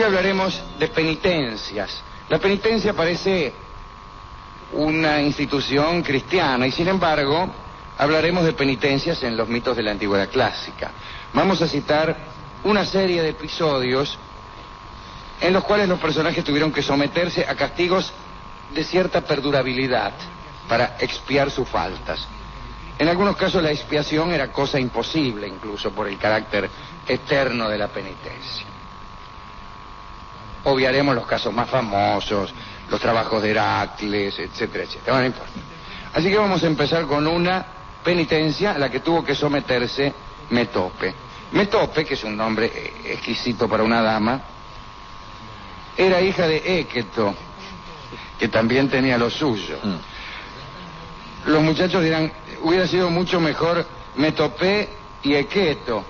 Hoy hablaremos de penitencias. La penitencia parece una institución cristiana y sin embargo hablaremos de penitencias en los mitos de la antigüedad clásica. Vamos a citar una serie de episodios en los cuales los personajes tuvieron que someterse a castigos de cierta perdurabilidad para expiar sus faltas. En algunos casos la expiación era cosa imposible, incluso por el carácter eterno de la penitencia. Obviaremos los casos más famosos, los trabajos de Heracles, etcétera, etcétera. No importa. Así que vamos a empezar con una penitencia a la que tuvo que someterse Metope. Metope, que es un nombre exquisito para una dama, era hija de Équeto, que también tenía lo suyo. Los muchachos dirán, hubiera sido mucho mejor Metope y Équeto.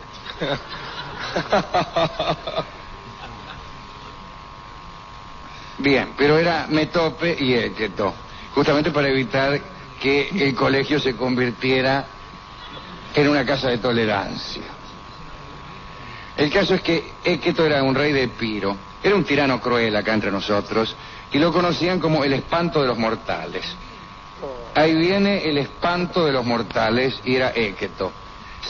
Bien, pero era Metope y Équeto, justamente para evitar que el colegio se convirtiera en una casa de tolerancia. El caso es que Équeto era un rey de Epiro, era un tirano cruel acá entre nosotros, y lo conocían como el espanto de los mortales. Ahí viene el espanto de los mortales, y era Équeto.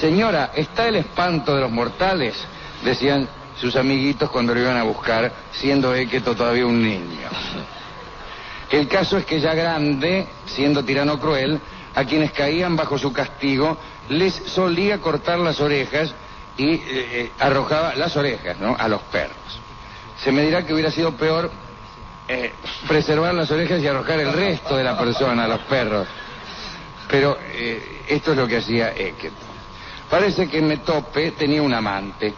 Señora, ¿está el espanto de los mortales?, decían sus amiguitos cuando lo iban a buscar, siendo Équeto todavía un niño. El caso es que ya grande, siendo tirano cruel, a quienes caían bajo su castigo, les solía cortar las orejas y arrojaba las orejas, ¿no?, a los perros. Se me dirá que hubiera sido peor preservar las orejas y arrojar el resto de la persona a los perros. Pero esto es lo que hacía Équeto. Parece que Metope tenía un amante.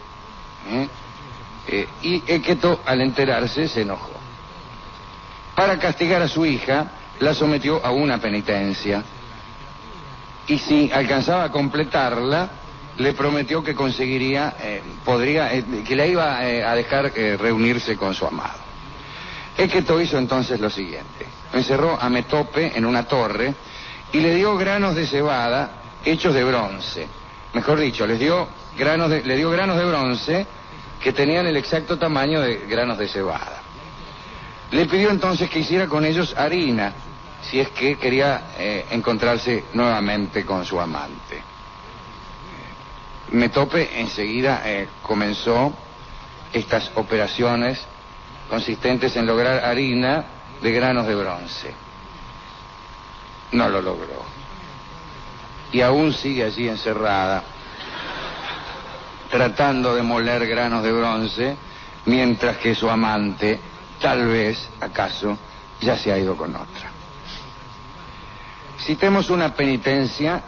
Y Équeto, al enterarse, se enojó. Para castigar a su hija, la sometió a una penitencia. Y si alcanzaba a completarla, le prometió que conseguiría, que la iba a dejar reunirse con su amado. Équeto hizo entonces lo siguiente: encerró a Metope en una torre y le dio granos de cebada hechos de bronce. Mejor dicho, le dio granos de bronce que tenían el exacto tamaño de granos de cebada. Le pidió entonces que hiciera con ellos harina, si es que quería encontrarse nuevamente con su amante. Metope enseguida comenzó estas operaciones consistentes en lograr harina de granos de bronce. No lo logró. Y aún sigue allí encerrada, tratando de moler granos de bronce, mientras que su amante, tal vez, acaso, ya se ha ido con otra. Citemos una penitencia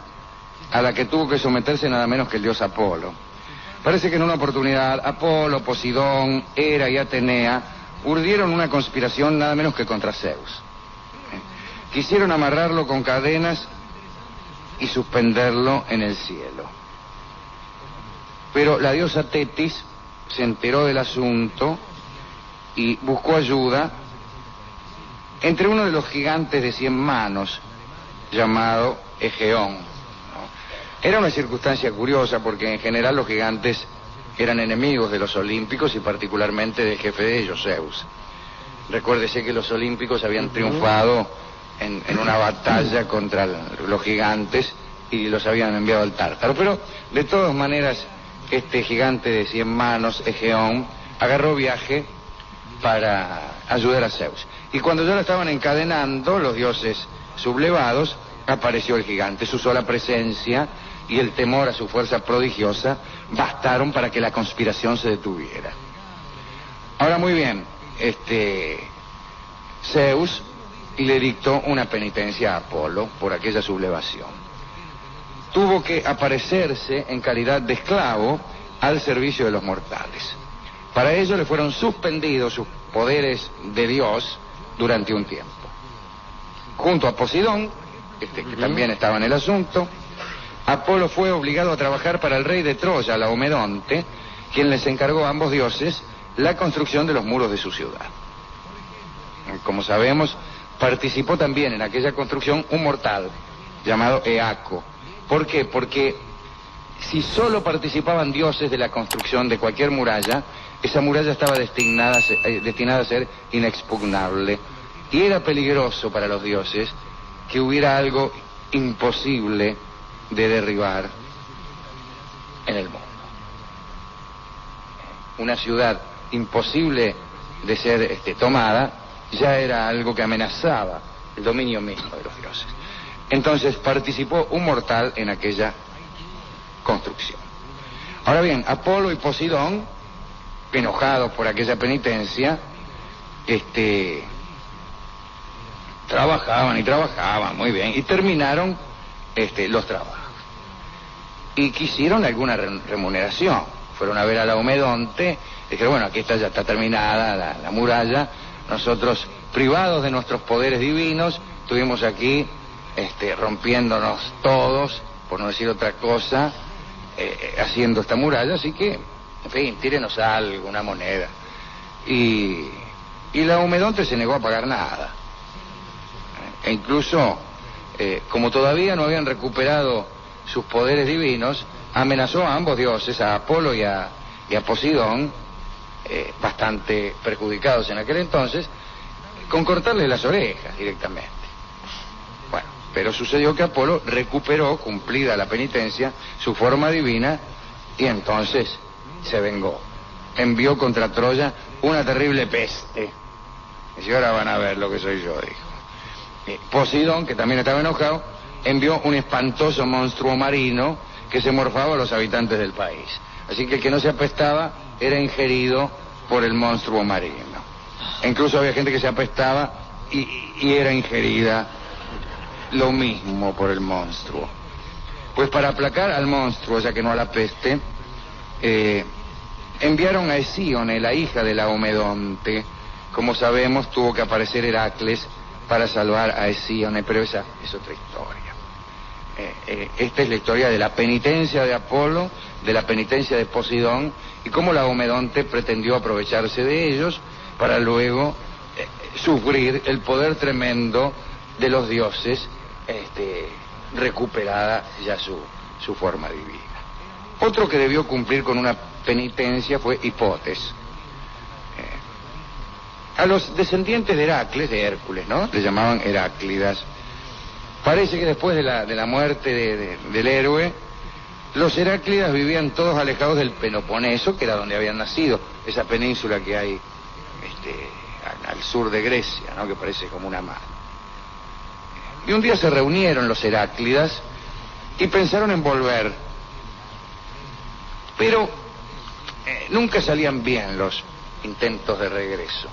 a la que tuvo que someterse nada menos que el dios Apolo. Parece que en una oportunidad Apolo, Posidón, Hera y Atenea urdieron una conspiración nada menos que contra Zeus. Quisieron amarrarlo con cadenas y suspenderlo en el cielo. Pero la diosa Tetis se enteró del asunto y buscó ayuda entre uno de los gigantes de 100 manos, llamado Egeón, ¿no? Era una circunstancia curiosa porque en general los gigantes eran enemigos de los olímpicos y particularmente del jefe de ellos, Zeus. Recuérdese que los olímpicos habían triunfado en una batalla contra los gigantes y los habían enviado al Tártaro. Pero de todas maneras, este gigante de 100 manos, Egeón, agarró viaje para ayudar a Zeus. Y cuando ya lo estaban encadenando, los dioses sublevados, apareció el gigante. Su sola presencia y el temor a su fuerza prodigiosa bastaron para que la conspiración se detuviera. Ahora, muy bien, Zeus le dictó una penitencia a Apolo por aquella sublevación. Tuvo que aparecerse en calidad de esclavo al servicio de los mortales. Para ello le fueron suspendidos sus poderes de Dios durante un tiempo. Junto a Posidón, que también estaba en el asunto, Apolo fue obligado a trabajar para el rey de Troya, Laomedonte, quien les encargó a ambos dioses la construcción de los muros de su ciudad. Como sabemos, participó también en aquella construcción un mortal llamado Eaco. ¿Por qué? Porque si solo participaban dioses de la construcción de cualquier muralla, esa muralla estaba destinada a ser inexpugnable. Y era peligroso para los dioses que hubiera algo imposible de derribar en el mundo. Una ciudad imposible de ser tomada ya era algo que amenazaba el dominio mismo de los dioses. Entonces participó un mortal en aquella construcción. Ahora bien, Apolo y Poseidón, enojados por aquella penitencia, trabajaban muy bien y terminaron los trabajos. Y quisieron alguna remuneración. Fueron a ver a Laomedonte, dijeron, bueno, aquí ya está terminada la muralla, nosotros, privados de nuestros poderes divinos, estuvimos aquí rompiéndonos todos, por no decir otra cosa, haciendo esta muralla, así que, en fin, tírenos algo, una moneda. Y Laomedonte se negó a pagar nada. E incluso, como todavía no habían recuperado sus poderes divinos, amenazó a ambos dioses, a Apolo y a Poseidón, bastante perjudicados en aquel entonces, con cortarles las orejas directamente. Bueno, pero sucedió que Apolo recuperó, cumplida la penitencia, su forma divina, y entonces se vengó. Envió contra Troya una terrible peste. Y ahora van a ver lo que soy yo, dijo. Poseidón, que también estaba enojado, envió un espantoso monstruo marino que se morfaba a los habitantes del país. Así que el que no se apestaba era ingerido por el monstruo marino. Incluso había gente que se apestaba y era ingerida lo mismo por el monstruo. Pues para aplacar al monstruo, ya que no a la peste, enviaron a Hesíone, la hija de Laomedonte. Como sabemos, tuvo que aparecer Heracles para salvar a Hesíone, pero esa es otra historia. Esta es la historia de la penitencia de Apolo, de la penitencia de Poseidón, y cómo Laomedonte pretendió aprovecharse de ellos para luego sufrir el poder tremendo de los dioses, recuperada ya su forma divina. Otro que debió cumplir con una penitencia fue Hipotes. A los descendientes de Heracles, de Hércules, ¿no? Le llamaban Heráclidas. Parece que después de la muerte del héroe, los Heráclidas vivían todos alejados del Peloponeso, que era donde habían nacido, esa península que hay al sur de Grecia, ¿no? Que parece como una mano. Y un día se reunieron los Heráclidas y pensaron en volver, pero nunca salían bien los intentos de regreso.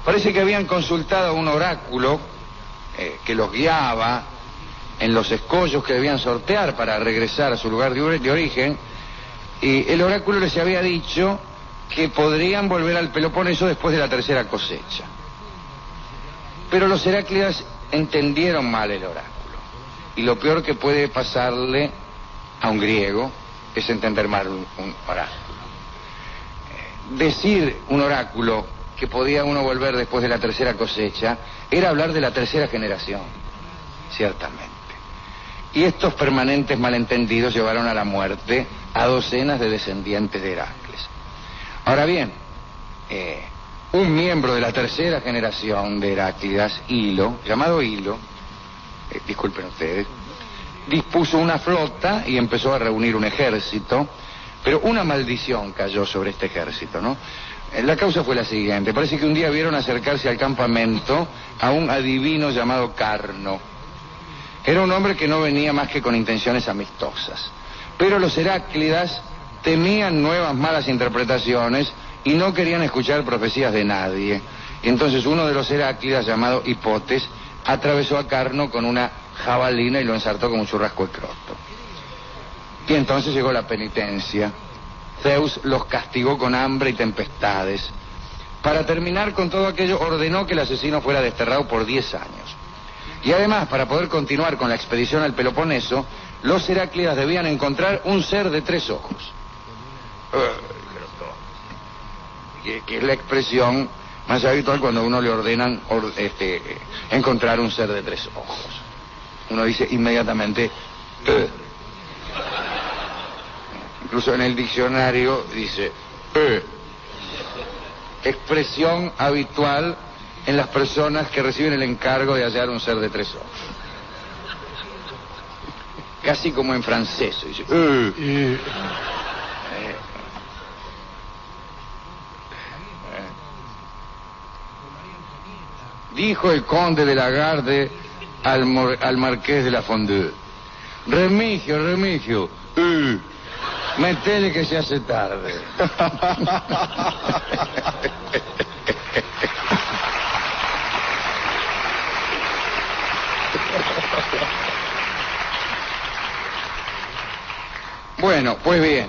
Parece que habían consultado a un oráculo que los guiaba en los escollos que debían sortear para regresar a su lugar de origen, y el oráculo les había dicho que podrían volver al Peloponeso después de la tercera cosecha. Pero los Heráclidas entendieron mal el oráculo, y lo peor que puede pasarle a un griego es entender mal un oráculo. Decir un oráculo que podía uno volver después de la tercera cosecha era hablar de la tercera generación, ciertamente. Y estos permanentes malentendidos llevaron a la muerte a docenas de descendientes de Heracles. Ahora bien, un miembro de la tercera generación de Heráclidas, Hilo, llamado Hilo, disculpen ustedes, dispuso una flota y empezó a reunir un ejército, pero una maldición cayó sobre este ejército, ¿no? La causa fue la siguiente: parece que un día vieron acercarse al campamento a un adivino llamado Carno. Era un hombre que no venía más que con intenciones amistosas, pero los Heráclidas temían nuevas malas interpretaciones y no querían escuchar profecías de nadie. Y entonces uno de los Heráclidas, llamado Hipotes, atravesó a Carno con una jabalina y lo ensartó como un churrasco de croto. Y entonces llegó la penitencia. Zeus los castigó con hambre y tempestades. Para terminar con todo aquello, ordenó que el asesino fuera desterrado por 10 años. Y además, para poder continuar con la expedición al Peloponeso, los Heráclidas debían encontrar un ser de 3 ojos. Que es la expresión más habitual cuando a uno le ordenan encontrar un ser de 3 ojos. Uno dice inmediatamente... Incluso en el diccionario dice expresión habitual en las personas que reciben el encargo de hallar un ser de 3 ojos. Casi como en francés. Dice, dijo el conde de Lagarde al marqués de la Fondue: Remigio, metele que se hace tarde. Bueno, pues bien,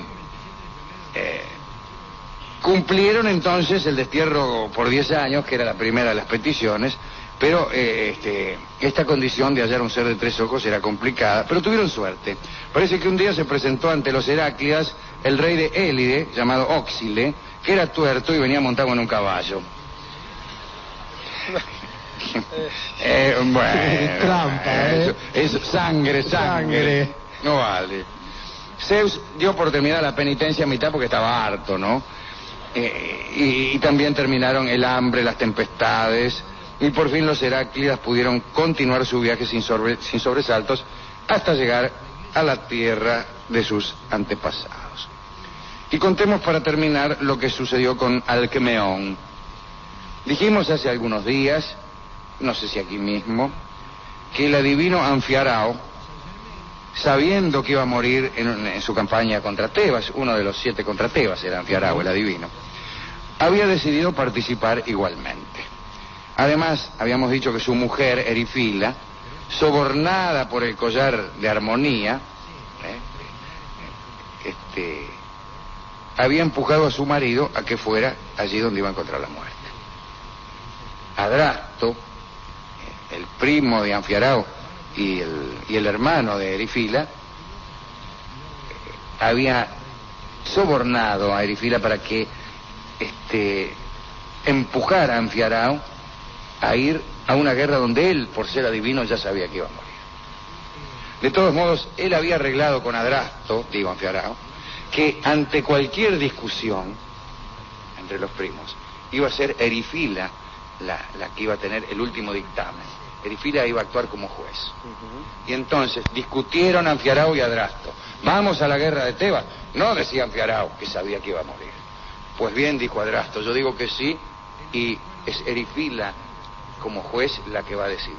cumplieron entonces el destierro por 10 años, que era la primera de las peticiones, pero esta condición de hallar un ser de 3 ojos era complicada, pero tuvieron suerte. Parece que un día se presentó ante los Heráclidas el rey de Élide, llamado Óxile, que era tuerto y venía montado en un caballo. Bueno, trampa, es sangre. No vale. Zeus dio por terminada la penitencia a mitad porque estaba harto, ¿no? Y también terminaron el hambre, las tempestades, y por fin los Heráclidas pudieron continuar su viaje sin sobresaltos hasta llegar a la tierra de sus antepasados. Y contemos para terminar lo que sucedió con Alcmeón. Dijimos hace algunos días, no sé si aquí mismo, que el adivino Anfiarao, sabiendo que iba a morir en su campaña contra Tebas, uno de los 7 contra Tebas era Anfiarao, el adivino, había decidido participar igualmente. Además, habíamos dicho que su mujer, Erifila, sobornada por el collar de armonía, había empujado a su marido a que fuera allí donde iba a encontrar la muerte. Adrasto, el primo de Anfiarao y el hermano de Erifila, había sobornado a Erifila para que empujara a Anfiarao a ir a una guerra donde él, por ser adivino, ya sabía que iba a morir. De todos modos, él había arreglado con Adrasto, digo Anfiarao, que ante cualquier discusión entre los primos iba a ser Erifila la que iba a tener el último dictamen. Erifila iba a actuar como juez. Y entonces discutieron Anfiarao y Adrasto. ¿Vamos a la guerra de Tebas? No, decía Anfiarao, que sabía que iba a morir. Pues bien, dijo Adrasto, yo digo que sí, y es Erifila como juez la que va a decidir.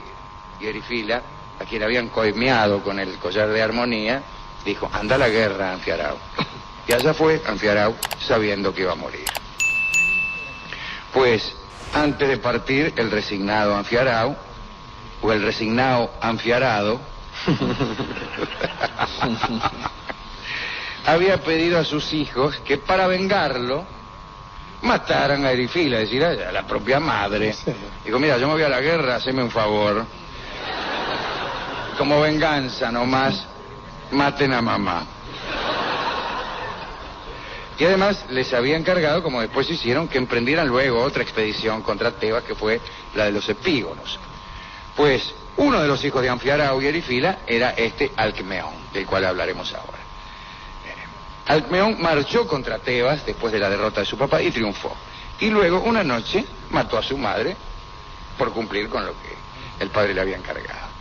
Y Erifila, a quien habían coimeado con el collar de armonía, dijo: anda a la guerra, Anfiarao. Y allá fue Anfiarao, sabiendo que iba a morir. Pues, antes de partir, el resignado Anfiarao, o el resignado Anfiarado, había pedido a sus hijos que para vengarlo mataran a Erifila, es decir, a la propia madre. Dijo: mira, yo me voy a la guerra, haceme un favor. Como venganza nomás, maten a mamá. Y además les había encargado, como después hicieron, que emprendieran luego otra expedición contra Tebas, que fue la de los epígonos. Pues uno de los hijos de Anfiarao y Erifila era Alcmeón, del cual hablaremos ahora. Alcmeón marchó contra Tebas después de la derrota de su papá y triunfó. Y luego, una noche, mató a su madre por cumplir con lo que el padre le había encargado.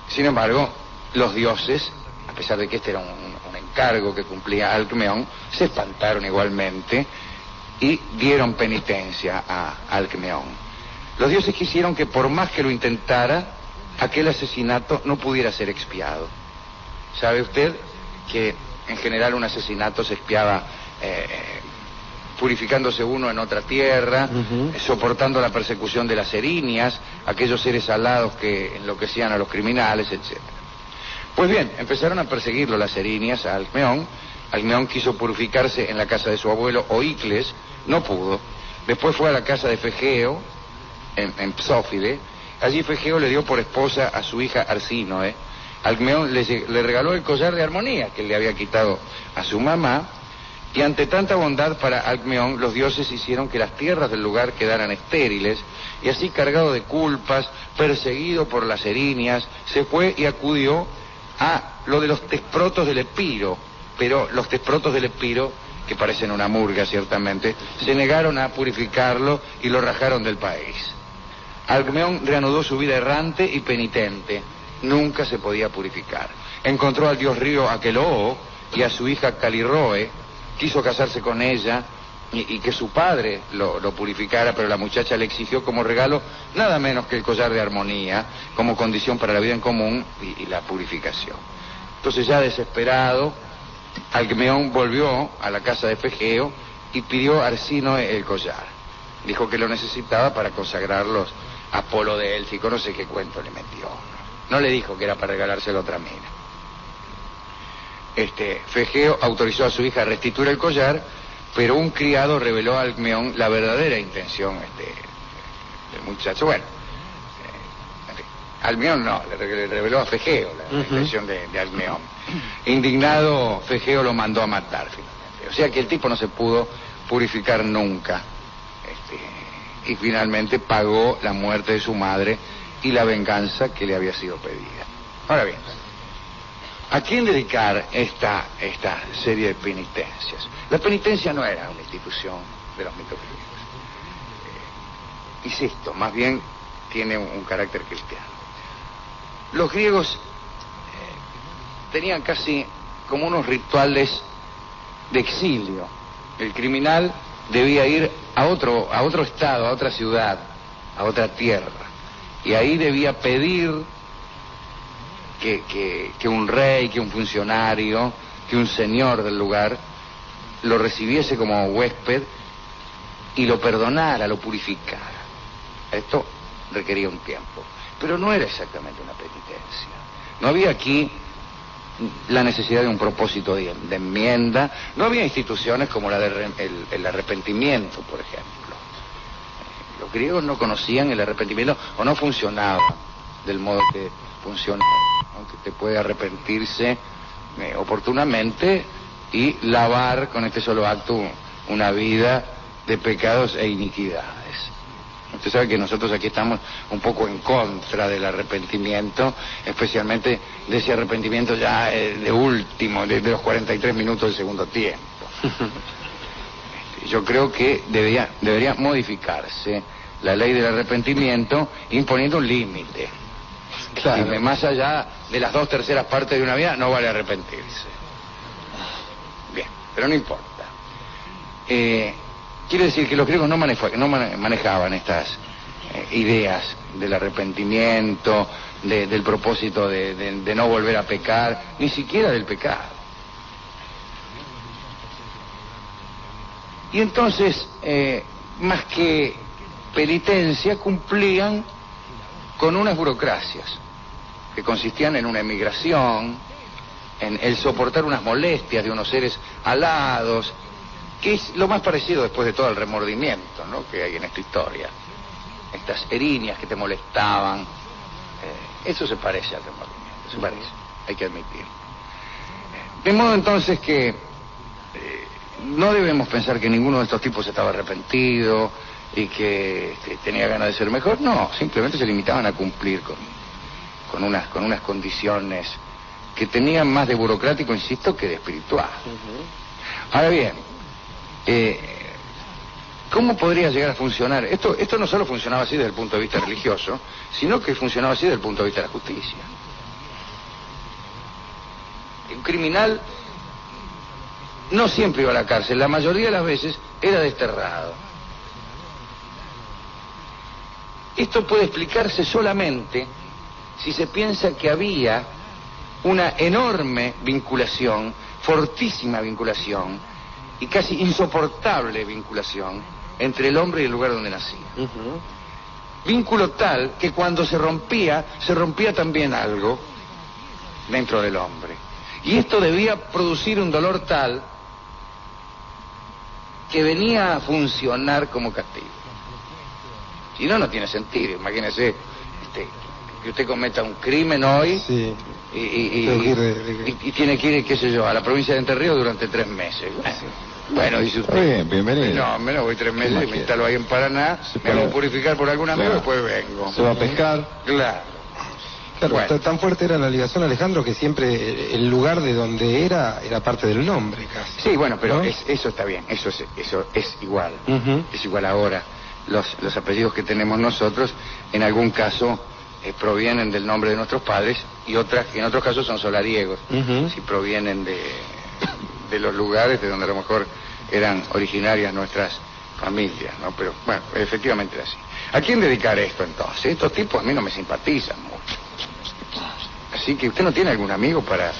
Sin embargo, los dioses, a pesar de que este era un encargo que cumplía Alcmeón, se espantaron igualmente y dieron penitencia a Alcmeón. Los dioses quisieron que, por más que lo intentara, aquel asesinato no pudiera ser expiado. ¿Sabe usted que en general un asesinato se expiaba purificándose uno en otra tierra, soportando la persecución de las erinias, aquellos seres alados que enloquecían a los criminales, etc.? Pues bien, empezaron a perseguirlo las erinias a Alcmeón. Alcmeón quiso purificarse en la casa de su abuelo Oicles, no pudo. Después fue a la casa de Fegeo, en Psófide. Allí Fegeo le dio por esposa a su hija Arsínoe. Alcmeón le regaló el collar de armonía que le había quitado a su mamá, y ante tanta bondad para Alcmeón, los dioses hicieron que las tierras del lugar quedaran estériles, y así, cargado de culpas, perseguido por las erinias, se fue y acudió a lo de los tesprotos del Epiro. Pero los tesprotos del Epiro que parecen una murga ciertamente, se negaron a purificarlo y lo rajaron del país. Alcmeón reanudó su vida errante y penitente, nunca se podía purificar. Encontró al dios río Aqueloo y a su hija Calirroe, quiso casarse con ella y que su padre lo purificara, pero la muchacha le exigió como regalo nada menos que el collar de armonía, como condición para la vida en común y la purificación. Entonces, ya desesperado, Alcmeón volvió a la casa de Fegeo y pidió a Arsínoe el collar. Dijo que lo necesitaba para consagrarlos a Apolo de Élfico, no sé qué cuento le metió. No le dijo que era para regalárselo a otra mina. Fegeo autorizó a su hija a restituir el collar, pero un criado reveló a Alcmeón la verdadera intención del muchacho. Bueno, en fin, Alcmeón no, le reveló a Fegeo la intención de Alcmeón. Indignado, Fegeo lo mandó a matar finalmente. O sea que el tipo no se pudo purificar nunca. Y finalmente pagó la muerte de su madre y la venganza que le había sido pedida. Ahora bien, ¿a quién dedicar esta serie de penitencias? La penitencia no era una institución de los mitos griegos. Insisto, más bien tiene un carácter cristiano. Los griegos tenían casi como unos rituales de exilio. El criminal debía ir a otro estado, a otra ciudad, a otra tierra, y ahí debía pedir que un rey, que un funcionario, que un señor del lugar lo recibiese como huésped y lo perdonara, lo purificara. Esto requería un tiempo, pero no era exactamente una penitencia. No había aquí la necesidad de un propósito de enmienda, no había instituciones como la del arrepentimiento, por ejemplo. Los griegos no conocían el arrepentimiento o no funcionaba del modo que funciona, ¿no? Que te puede arrepentirse oportunamente y lavar con este solo acto una vida de pecados e iniquidades. Usted sabe que nosotros aquí estamos un poco en contra del arrepentimiento, especialmente de ese arrepentimiento ya de último, de los 43 minutos del segundo tiempo. Yo creo que debería modificarse la ley del arrepentimiento imponiendo un límite. Claro. Y más allá de las 2/3 partes de una vida no vale arrepentirse. Bien, pero no importa. Quiere decir que los griegos no manejaban estas ideas del arrepentimiento, del propósito de no volver a pecar, ni siquiera del pecado. Y entonces, más que penitencia, cumplían con unas burocracias que consistían en una emigración, en el soportar unas molestias de unos seres alados, que es lo más parecido después de todo al remordimiento, ¿no?, que hay en esta historia. Estas erinias que te molestaban, eso se parece al remordimiento, se parece, hay que admitir. De modo entonces que no debemos pensar que ninguno de estos tipos estaba arrepentido y que tenía ganas de ser mejor, no, simplemente se limitaban a cumplir con unas condiciones que tenían más de burocrático, insisto, que de espiritual. Ahora bien, ¿cómo podría llegar a funcionar? Esto no solo funcionaba así desde el punto de vista religioso, sino que funcionaba así desde el punto de vista de la justicia. Un criminal no siempre iba a la cárcel, la mayoría de las veces era desterrado. Esto puede explicarse solamente si se piensa que había una enorme vinculación, fortísima vinculación, y casi insoportable vinculación entre el hombre y el lugar donde nacía. Vínculo tal que cuando se rompía también algo dentro del hombre. Y esto debía producir un dolor tal que venía a funcionar como castigo. Si no, no tiene sentido. Imagínese que usted cometa un crimen hoy, sí, y tiene que ir, qué sé yo, a la provincia de Entre Ríos durante 3 meses. Bueno, dice usted. Bien, bienvenido. No, me voy 3 meses, me instalo ahí en Paraná, me hago purificar por algún amigo y después vengo. ¿Se va a pescar? Claro. Claro, Bueno. tan fuerte era la ligación, Alejandro, que siempre el lugar de donde era parte del nombre, casi. Sí, bueno, pero ¿no? eso está bien, eso es igual. Ujú. Es igual ahora. Los apellidos que tenemos nosotros, en algún caso, provienen del nombre de nuestros padres y en otros casos son solariegos. Ujú. Si provienen de los lugares de donde a lo mejor eran originarias nuestras familias, ¿no? Pero, bueno, efectivamente era así. ¿A quién dedicar esto entonces? Estos tipos a mí no me simpatizan mucho. Así que usted no tiene algún amigo para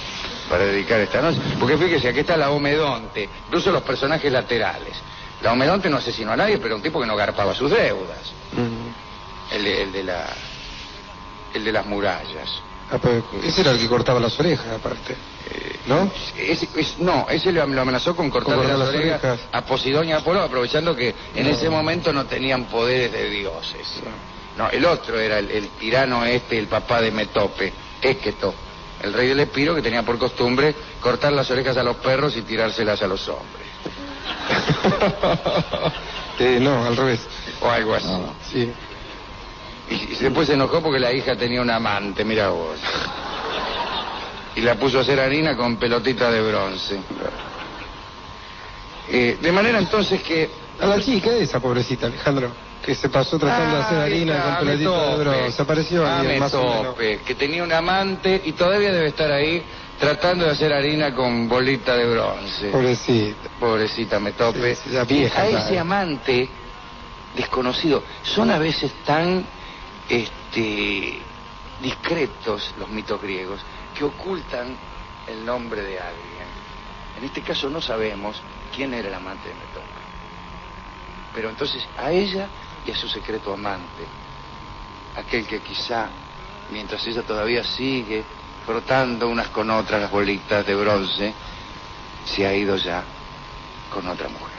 dedicar esta noche. Porque fíjese, aquí está la Omedonte, incluso los personajes laterales. La Omedonte no asesinó a nadie, pero un tipo que no garpaba sus deudas. Ujú. El de las murallas. Ah, pues, ese era el que cortaba las orejas, aparte. ¿No? No, ese lo amenazó con cortarle las orejas a Posidón y a Apolo, aprovechando que en ese momento no tenían poderes de dioses. No, el otro era el tirano el papá de Metope, Équeto, el rey del Epiro, que tenía por costumbre cortar las orejas a los perros y tirárselas a los hombres. No, al revés. O algo así. Sí. Y después se enojó porque la hija tenía un amante, mira vos. Y la puso a hacer harina con pelotita de bronce. De manera entonces que... A la chica esa, pobrecita, Alejandro, que se pasó tratando de hacer harina con pelotita de bronce. Apareció alguien más o menos. Que tenía un amante y todavía debe estar ahí tratando de hacer harina con bolita de bronce. Pobrecita. Pobrecita Metope. Sí, ya vieja, a ya, ese amante desconocido, son a veces tan discretos los mitos griegos que ocultan el nombre de alguien. En este caso no sabemos quién era el amante de Metope. Pero entonces a ella y a su secreto amante, aquel que quizá, mientras ella todavía sigue frotando unas con otras las bolitas de bronce, se ha ido ya con otra mujer.